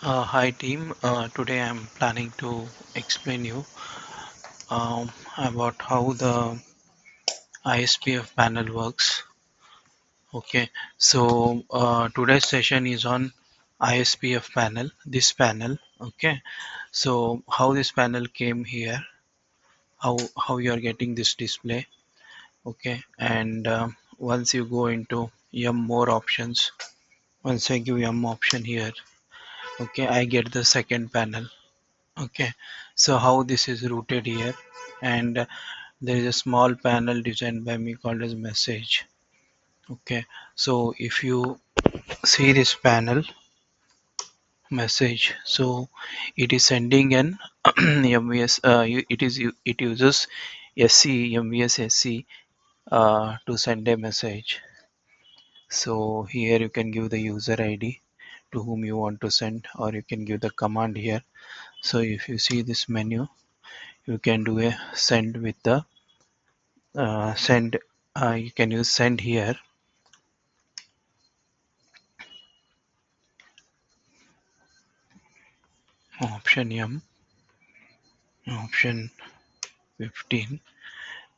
Hi team. Today I'm planning to explain you about how the ISPF panel works. Okay, so today's session is on ISPF panel. This panel. Okay, so how this panel came here, how you are getting this display. Okay, and once you go into more options, once I give option here. Okay, I get the second panel. Okay, so how this is routed here, and there is a small panel designed by me called as message. Okay, so if you see this panel message, so it is sending an MVS. It uses SC MVS SC to send a message. So here you can give the user ID to whom you want to send, or you can give the command here. So if you see this menu, you can do a send with the send. You can use send here. Option option 15,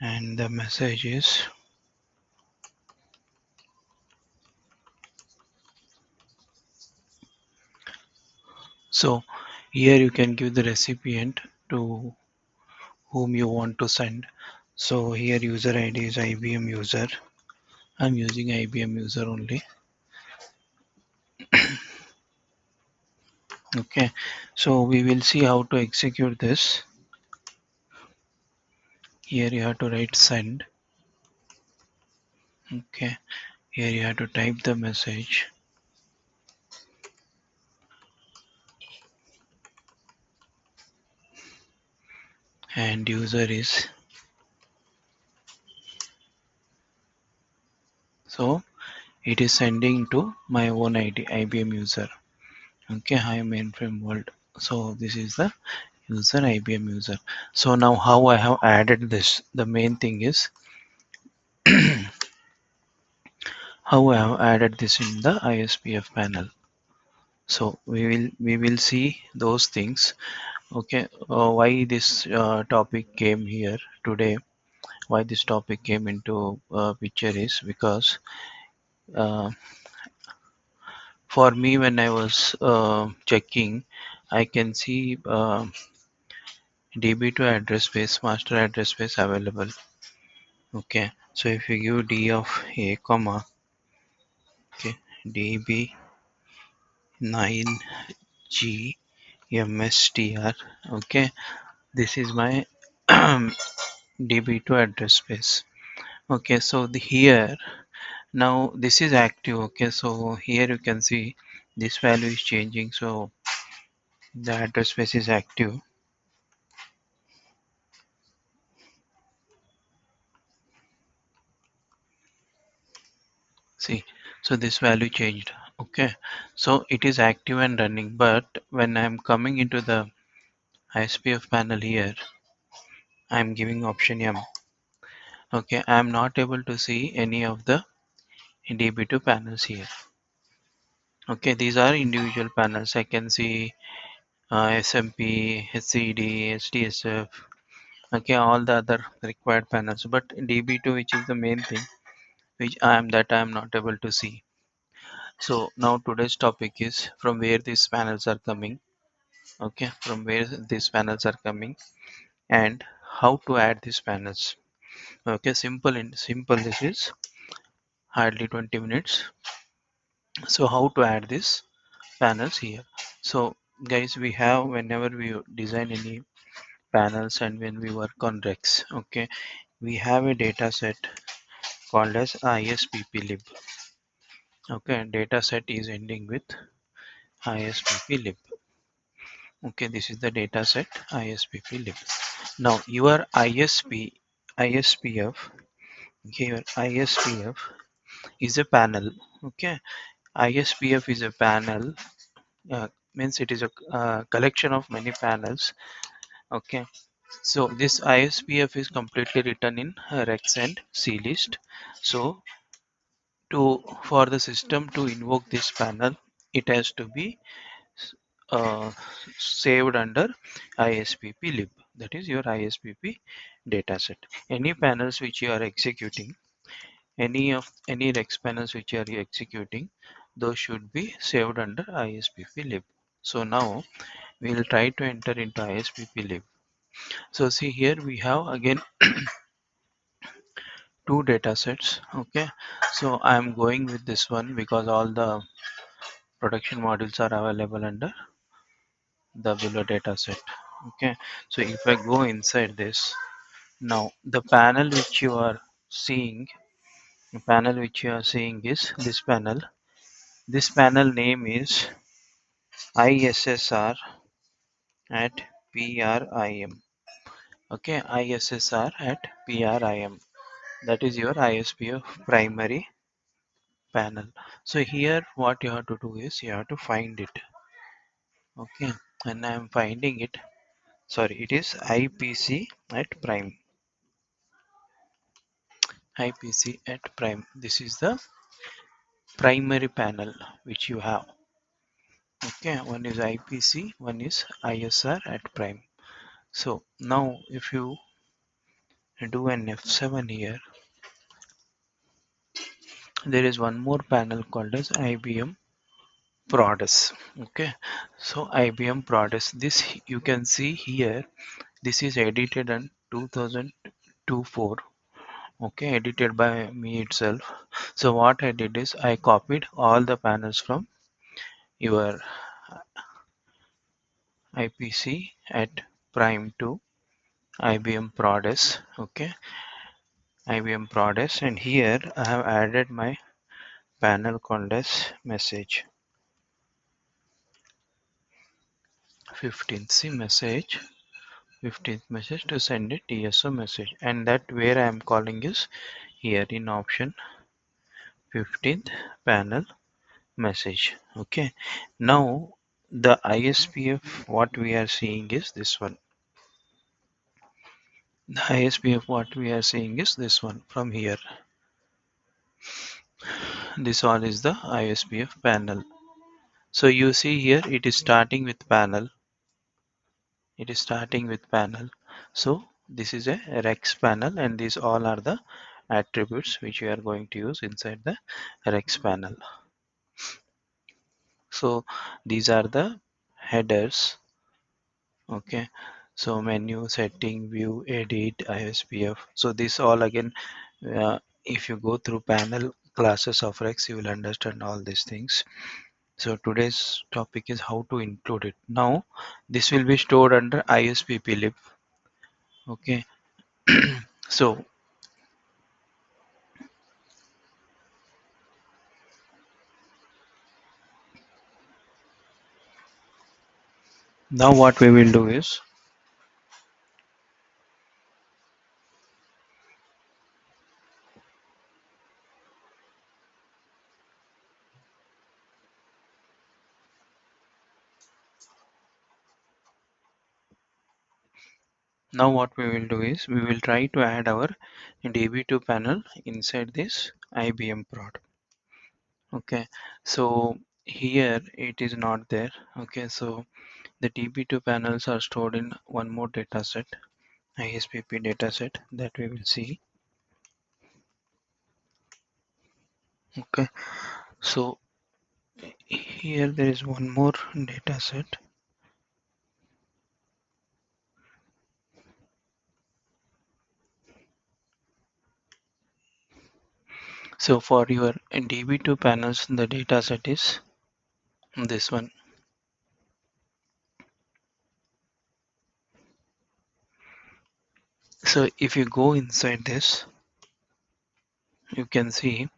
and the message is, so here you can give the recipient to whom you want to send. So here user ID is IBM user. I'm using IBM user only. Okay, so we will see how to execute this. Here you have to write send. Okay, here you have to type the message, and user is, so it is sending to my own ID IBM user. Okay, hi mainframe world. So this is the user IBM user. So now how I have added this, the main thing is how I have added this in the ISPF panel. So we will see those things. Okay, why this topic came here today, why this topic came into picture is because uh, for me, when I was checking, I can see DB2 address space, master address space available. Okay, so if you give D of A comma, okay, DB9G MSTR, okay, this is my DB2 address space. Okay, so here now this is active. Okay, so here you can see this value is changing, so the address space is active. See, so this value changed. Okay, so it is active and running, but when I'm coming into the ISPF panel here, I'm giving option M. Okay, I'm not able to see any of the DB2 panels here. Okay, these are individual panels. I can see SMP, HCD, HDSF, okay, all the other required panels, but DB2, which is the main thing, which I am not able to see. So now today's topic is from where these panels are coming. Okay, from where these panels are coming and how to add these panels. Okay, simple this is hardly 20 minutes. So how to add these panels here. So guys, we have, whenever we design any panels and when we work on Rex, okay, we have a data set called as ISPP lib. Okay, data set is ending with ISPP lib. Okay, this is the data set ISPP lib. Now your ISPF, okay, your ISPF is a panel. Okay, ISPF is a panel, means it is a collection of many panels. Okay, so this ISPF is completely written in Rex and C list. So for the system to invoke this panel, it has to be uh, saved under ISPP lib. That is your ISPP dataset. Any panels which you are executing, any Rex panels which you are executing, those should be saved under ISPP lib. So now we will try to enter into ISPP lib. So see here we have again two data sets. Okay, so I am going with this one because all the production modules are available under the below data set. Okay, so if I go inside this, now the panel which you are seeing, the panel which you are seeing is this panel. This panel name is ISSR at PRIM. Okay, ISSR at PRIM. That is your ISPF primary panel. So here what you have to do is you have to find it. Okay, and I am finding it. Sorry, it is IPC at prime. IPC at prime. This is the primary panel which you have. Okay, one is IPC, one is ISR at prime. So now if you do an F7 here, there is one more panel called as IBM Prodes. Okay, so IBM Prodes, this you can see here, this is edited in 2024. Okay, edited by me itself. So what I did is I copied all the panels from your IPC at prime to IBM Prodes. Okay, IBM Prodes, and here I have added my panel called as message 15th. See message 15th message to send a TSO message, and that where I am calling is here in option 15th panel message. Okay, now the ISPF what we are seeing is this one. The ISPF what we are seeing is this one from here. This all is the ISPF panel. So you see here it is starting with panel. It is starting with panel. So this is a Rex panel, and these all are the attributes which we are going to use inside the Rex panel. So these are the headers. Okay, so menu, setting, view, edit, ISPF. So this all again, if you go through panel classes of Rex, you will understand all these things. So today's topic is how to include it. Now this will be stored under ISPP lib. Okay, so now what we will do is, we will try to add our DB2 panel inside this IBM prod. Okay, so here it is not there. Okay, so the DB2 panels are stored in one more dataset, ISPP dataset that we will see. Okay, so here there is one more dataset. So for your DB2 panels, the dataset is this one. So if you go inside this, you can see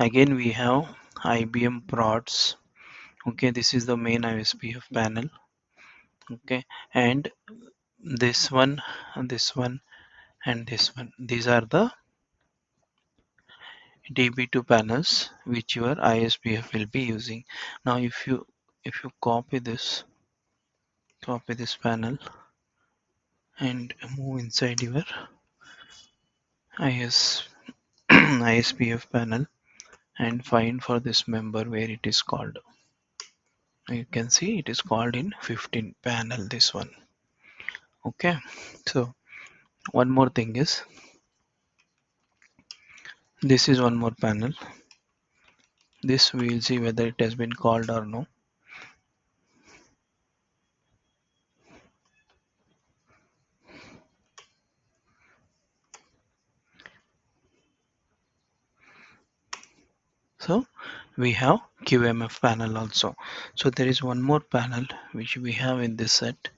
again we have IBM prods. Okay, this is the main ISPF panel. Okay, and this one, this one, and this one. These are the DB2 panels which your ISPF will be using. Now if you copy this panel and move inside your IS ISPF panel and find for this member where it is called. You can see it is called in 15 panel, this one. Okay, so one more thing is, this is one more panel. This we will see whether it has been called or no. So we have QMF panel also. So there is one more panel which we have in this set.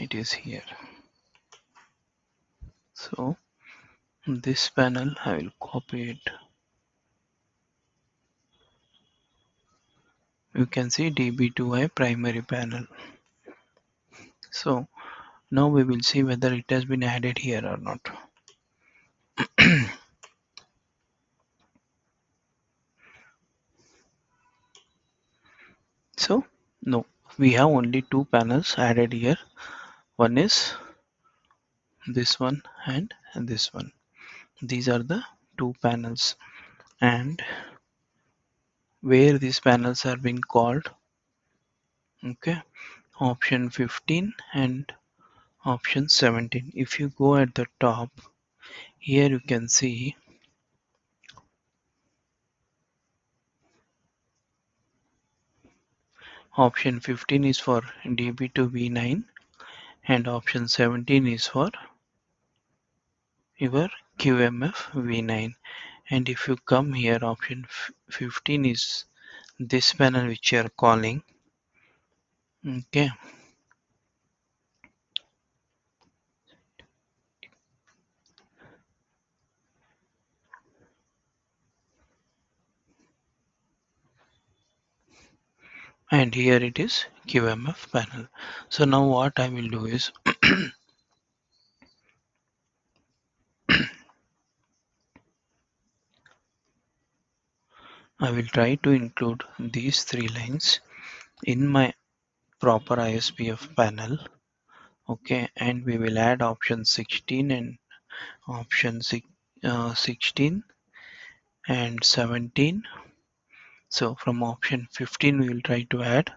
It is here. So this panel I will copy it. You can see DB2I primary panel. So now we will see whether it has been added here or not. So no, we have only two panels added here. One is this one and this one. These are the two panels, and where these panels are being called, okay, option 15 and option 17. If you go at the top here, you can see option 15 is for DB to V9 and option 17 is for your QMF V9. And if you come here, option 15 is this panel which you are calling, okay. And here it is QMF panel. So now what I will do is I will try to include these three lines in my proper ISPF panel, okay, and we will add option 16 and option 16 and 17. So from option 15 we will try to add,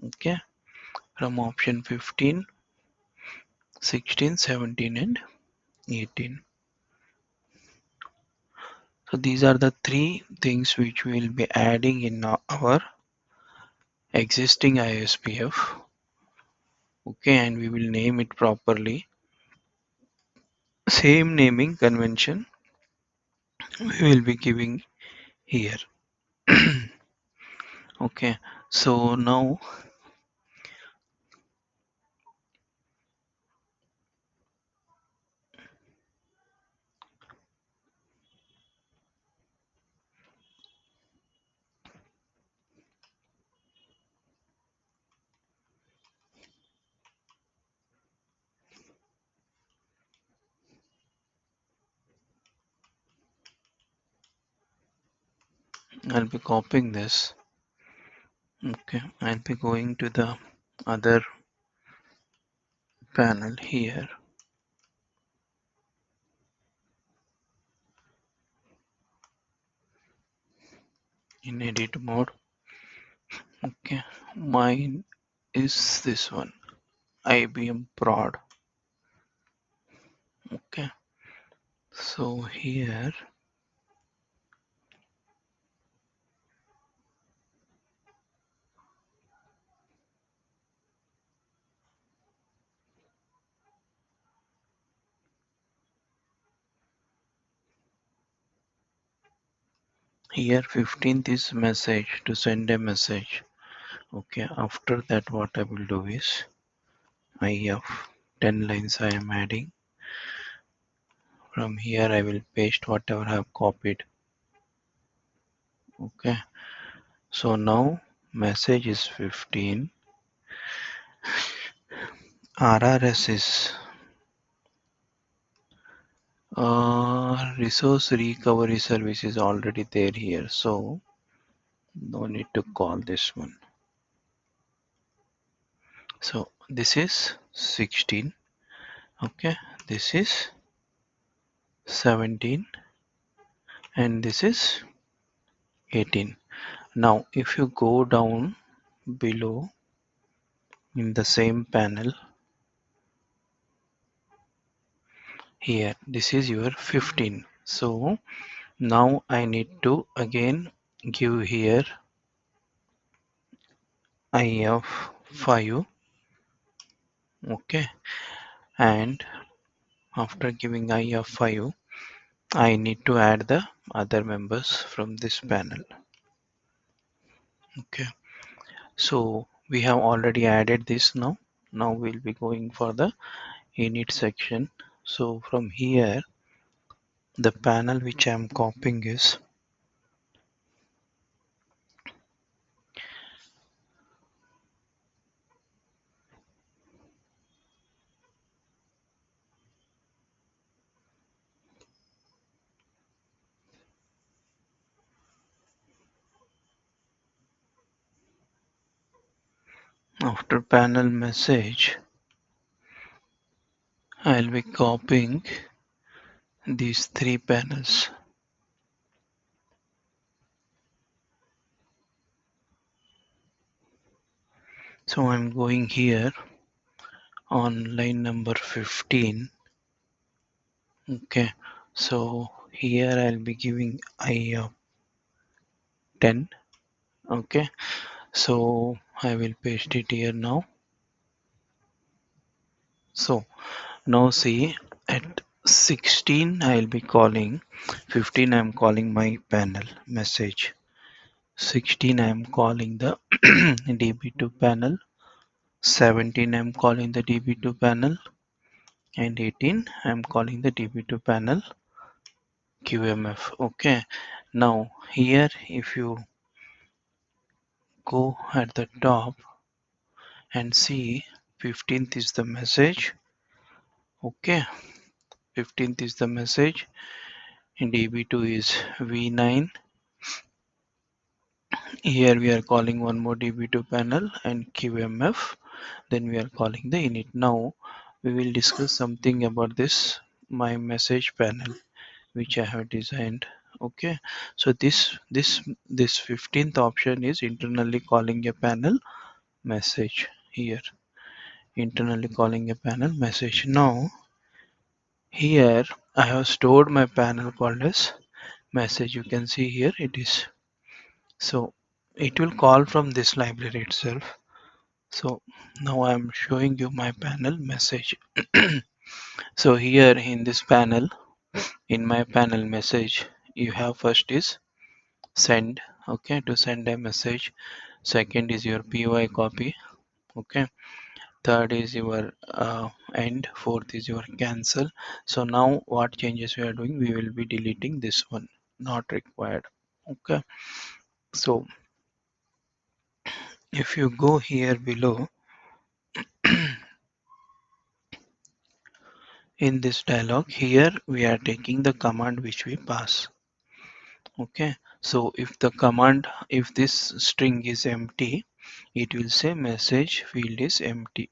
okay, from option 15, 16, 17 and 18. So these are the three things which we will be adding in our existing ISPF, okay, and we will name it properly. Same naming convention we will be giving here. Okay, so now I'll be copying this. Okay, I'll be going to the other panel here. In edit mode. Okay, mine is this one, IBM prod. Okay, so here here 15th is message, to send a message. Okay, after that what I will do is I have 10 lines I am adding. From here I will paste whatever I have copied. Okay, so now message is 15, RRS is resource recovery service is already there here, so no need to call this one. So this is 16, okay, this is 17 and this is 18. Now if you go down below in the same panel, here this is your 15. So now I need to again give here I of 5. Okay, and after giving I of 5, I need to add the other members from this panel. Okay, so we have already added this. Now we'll be going for the init section. So from here, the panel which I am copying is after panel message. I'll be copying these three panels. So I'm going here on line number 15. Okay, so here I'll be giving I of 10. Okay, so I will paste it here now. So now see, at 16 I'll be calling, 15 I'm calling my panel message, 16 I'm calling the db2 panel, 17 I'm calling the db2 panel, and 18 I'm calling the db2 panel qmf. Okay, now here if you go at the top and see, 15th is the message. Okay, 15th is the message, and db2 is v9. Here we are calling one more db2 panel and qmf, then we are calling the init. Now we will discuss something about this my message panel which I have designed. Okay, so this 15th option is internally calling a panel message. Here internally calling a panel message. Now here I have stored my panel called as message. You can see here it is. So it will call from this library itself. So now I'm showing you my panel message. So here in this panel, in my panel message, you have first is send. Okay, to send a message. Second is your py copy. Okay, third is your end. Fourth is your cancel. So now what changes we are doing, we will be deleting this one, not required. Okay, so if you go here below in this dialog, here we are taking the command which we pass. Okay, so if the command, if this string is empty, it will say message field is empty.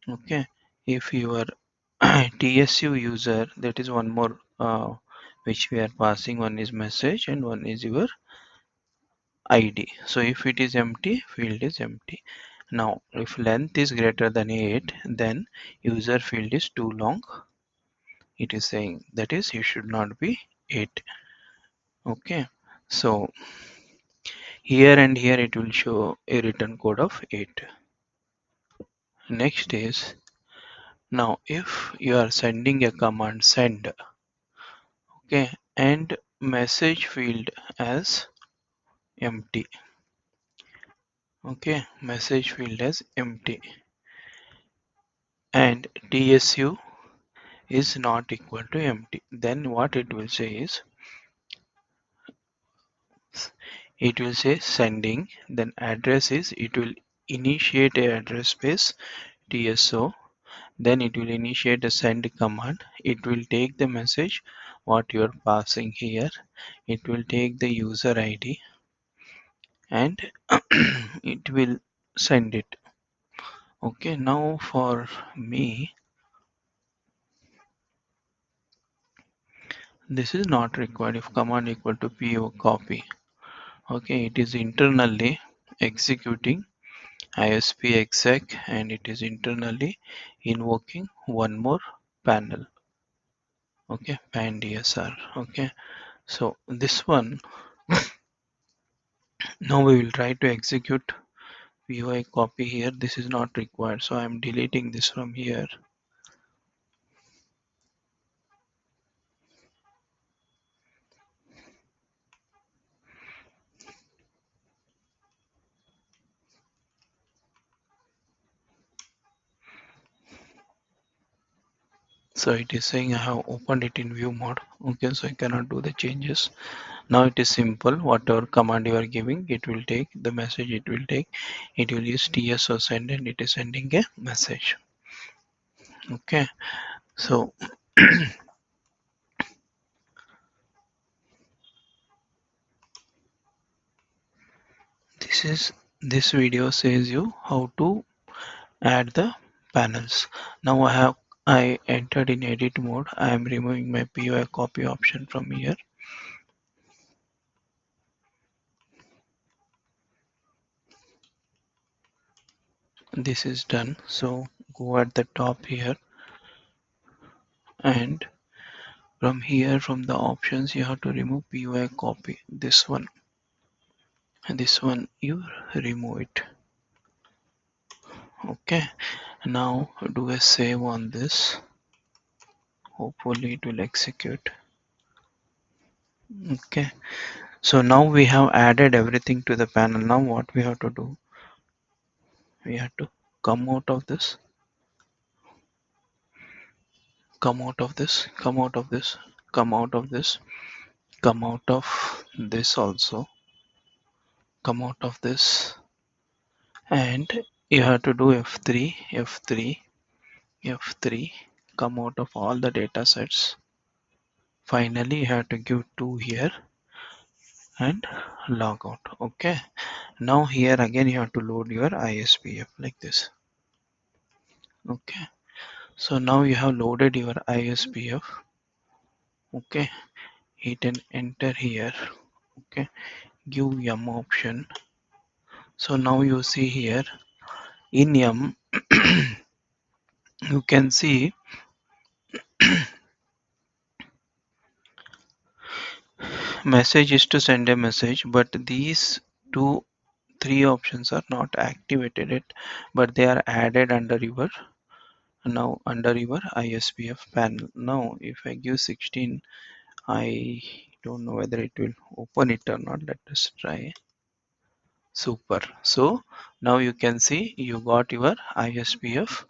Okay, if your tsu user, that is one more which we are passing, one is message and one is your id. So if it is empty, field is empty. Now if length is greater than 8, then user field is too long, it is saying, that is you should not be 8. Okay, so here and here it will show a return code of 8. Next is, now if you are sending a command send, okay, and message field as empty. Okay, message field as empty, and tsu is not equal to empty, then what it will say is, it will say sending, then address is, it will initiate a address space tso, then it will initiate a send command. It will take the message what you are passing here, it will take the user id and it will send it. Okay, now for me, This is not required if command equal to PO copy. Okay, it is internally executing ISP exec and it is internally invoking one more panel. Okay, pan DSR. Okay, so this one now we will try to execute POI copy here. This is not required, so I am deleting this from here. So it is saying I have opened it in view mode. Okay, so I cannot do the changes. Now it is simple. Whatever command you are giving, it will take the message. It will take. It will use TSO send and it is sending a message. Okay, so this video says you how to add the panels. Now I entered in edit mode. I am removing my POI copy option from here. This is done. So go at the top here and from here from the options you have to remove POI copy. This one and this one you remove it. Okay. Now do a save on this. Hopefully it will execute. Okay. So now we have added everything to the panel. Now what we have to do? We have to come out of this, come out of this, come out of this, come out of this, come out of this also, come out of this, and you have to do F3, F3, F3, come out of all the data sets. Finally, you have to give 2 here and log out. Okay. Now here again you have to load your ISPF like this. Okay. So now you have loaded your ISPF. Okay. Hit and enter here. Okay. Give M option. So now you see here in M you can see message is to send a message, but these two three options are not activated yet, but they are added under your now under your ISPF panel. Now if I give 16, I don't know whether it will open it or not. Let us try. Super. So now you can see you got your ISPF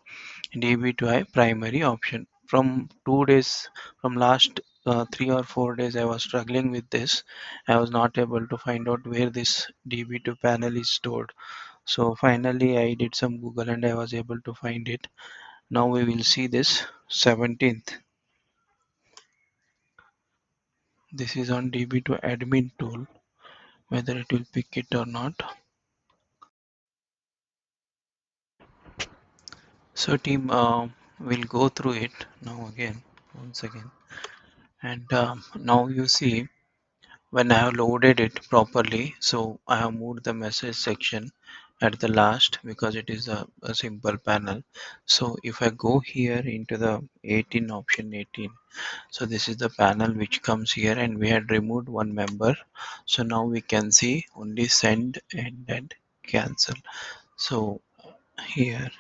DB2I primary option. From 2 days, from last 3 or 4 days, I was struggling with this. I was not able to find out where this DB2 panel is stored. So finally, I did some Google and I was able to find it. Now we will see this 17th. This is on DB2 admin tool, whether it will pick it or not. So team, will go through it now again, once again. And now you see when I have loaded it properly, so I have moved the message section at the last because it is a simple panel. So if I go here into the 18 option 18, so this is the panel which comes here and we had removed one member. So now we can see only send and cancel. So here,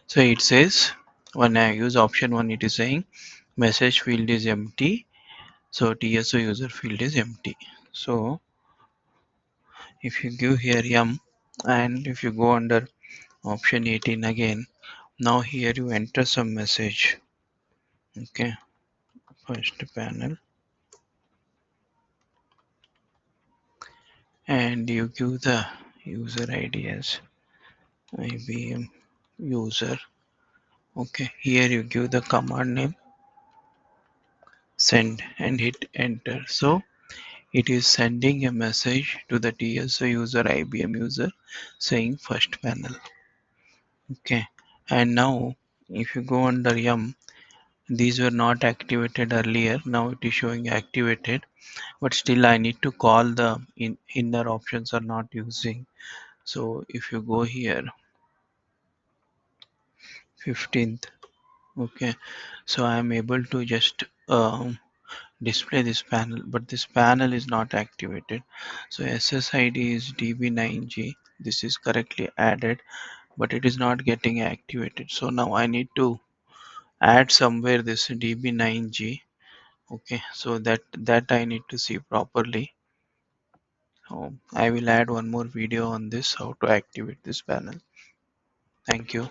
so it says when I use option 1, it is saying message field is empty. So TSO user field is empty. So if you give here M and if you go under option 18 again, now here you enter some message. Okay, first panel and you give the user ID as IBM user. Okay, here you give the command name send and hit enter. So it is sending a message to the TSO user IBM user saying first panel. Okay, and now if you go under M, These were not activated earlier. Now it is showing activated, but still I need to call the inner options are not using. So if you go here, 15th, okay, so I am able to just display this panel, but this panel is not activated. So SSID is DB9G. This is correctly added, but it is not getting activated. So now I need to add somewhere this DB9G. Okay, so that I need to see properly. I will add one more video on this, how to activate this panel. Thank you.